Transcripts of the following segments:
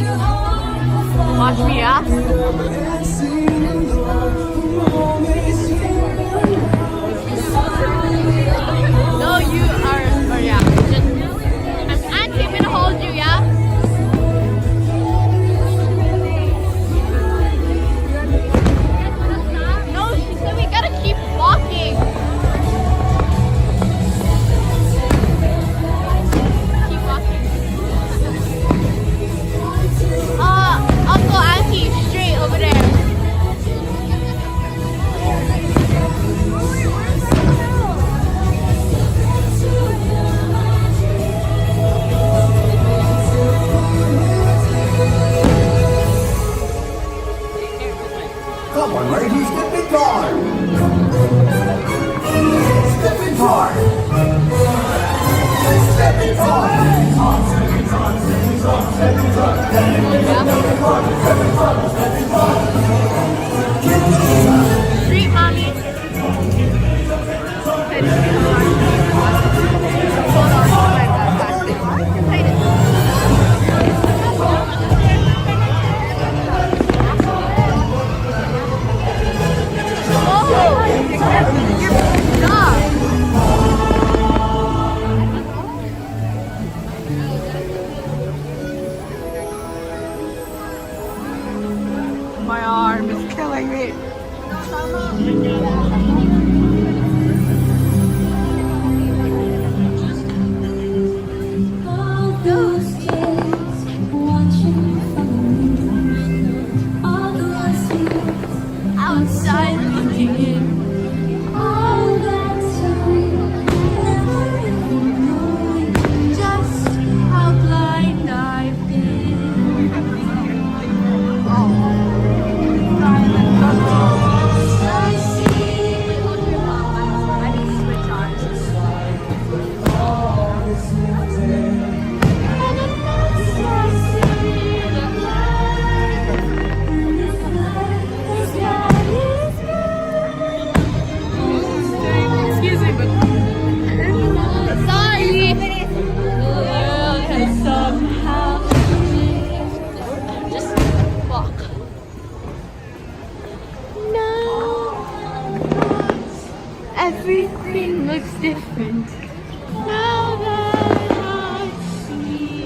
Watch me, yeah? No, you are, or yeah. Just, I'm gonna hold you, yeah? No, she said we gotta keep walking. Keep walking. Uncle, Auntie, straight over there. Come on, ladies, step in time. Step in time. Step in Street mommy. Hold on, my My arm is killing me. All those kids watching from the window, all those kids outside looking in. all that time, never really knowing just how blind I've been. I see I need to switch on. and it makes us see the light, and this light is God is good. Excuse me, but sorry. The world has somehow changed. Just walk. Now everything looks different. Now that I see.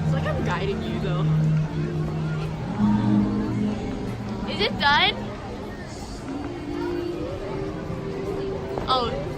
It's like I'm guiding you though. Is it done? Oh.